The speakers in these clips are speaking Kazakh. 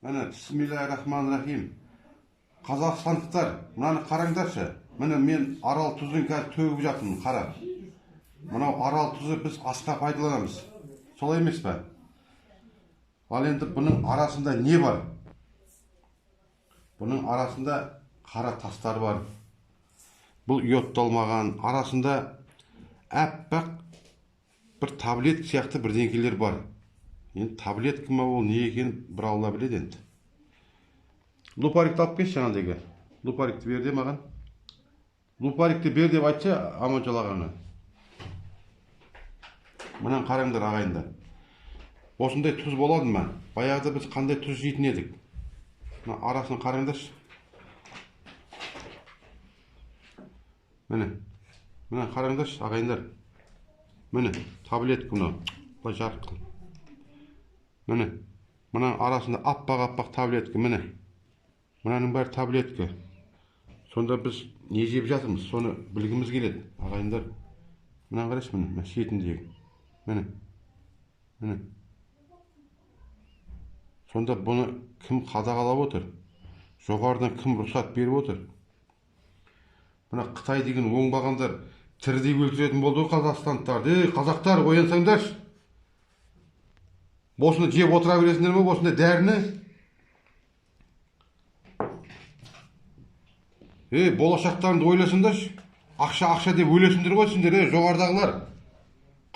Міне, бисмиллахир-рахманир-рахим. Қазақстандықтар, мынаны қараңдаршы. Міне мен арал тұзын қазір төгіп жатырмын, қара. Мынау арал тұзы біз асқа пайдаланамыз. Солай емес пе? Ал енді бұның арасында не бар? Бұның арасында қара тастар бар. Бұл йодталмаған, арасында әппақ бір таблет сияқты бірдеңкелер бар. Енді таблетка ма ол не екен бір Алла біледі енді. Лупарикті алып келші жаңағыдегі. Лупарикті бер де маған. Лупарикті бер деп айтшы Аманжол ағаңа. Мынаны қараңдар ағайындар. Осындай тұз болады ма? Баяғыда біз қандай тұз жейтін едік? Мына арасын қараңдаршы. Міне. Мына қараңдаршы ағайындар. Міне таблетка мынау. Былай жарық қыл. Міне. Мына арасында аппақ таблетка міне. Мынаның бәрі таблетка. Сонда біз не жеп жатырмыз? Соны білгіміз келеді, ағайындар. Мынаны қарашы міне, шетіндегі. Міне. Міне. Сонда бұны кім қадағалап отыр? Жоғарыдан кім рұқсат беріп отыр? Мына Қытай деген оңбағандар тірідей өлтіретін болды ғой қазақстандықтарды. Қазақтар, оянсаңдаршы. Босыны жеп отыра бересіңдер ме, босында дәріні? Болашақтарыңды ойласыңдаршы. Ақша деп өлесіңдер ғой сендер, жоғардағылар.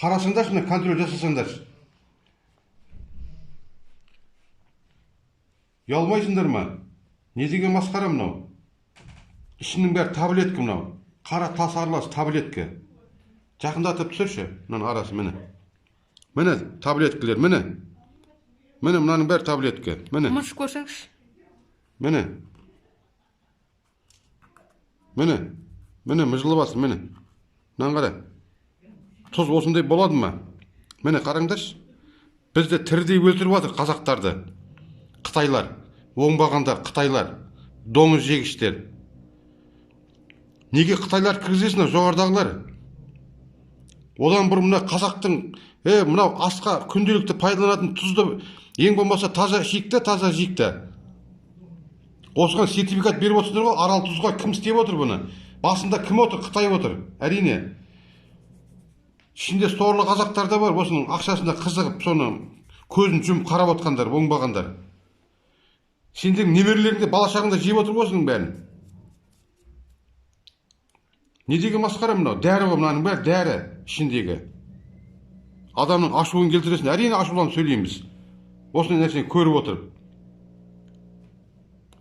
Қарасыңдаршы, мына контроль жасасаңдаршы. Ұялмайсыңдар ма? Не деген масқара мынау? Ішінің бәрі таблетка мынау. Қара тас аралас таблетка. Жақындатып түсірші, мынаның арасы міне. Міне таблеткалер, міне. Міне мынаның бәрі таблетка, міне. Мұш көрсеңші. Міне. Міне. Міне мұжылы басы, міне. Мынаны қара. Тұз осындай болады ма? Міне қараңдаршы. Бізді тірідей өлтіріп жатыр қазақтарды. Қытайлар, оңбағандар, қытайлар, доңыз жегіштер. Неге қытайлар кіргізесін жоғардағылар? Одан бір мына қазақтың, мынау асқа күнделікті пайдаланатын тұзды ең болмаса таза жиікті. Осыған сертификат беріп отырсыңдар ғой, арал тұзға кім істеп отыр бұны? Басында кім отыр? Қытай отыр, әрине. Ішінде сорлы қазақтар да бар, осының ақшасында қызығып, соны көзін жұмып қарап отқандар, оңбағандар. Сендер немерелеріңде балашағында жеп отыр осының бәрін. Не деген масқара мынау? Дәрі ғой мынаның бәрі, дәрі ішіндегі. Адамның ашуын келтіресін, әрине ашуланып сөйлейміз. Осындай нәрсені көріп отырып.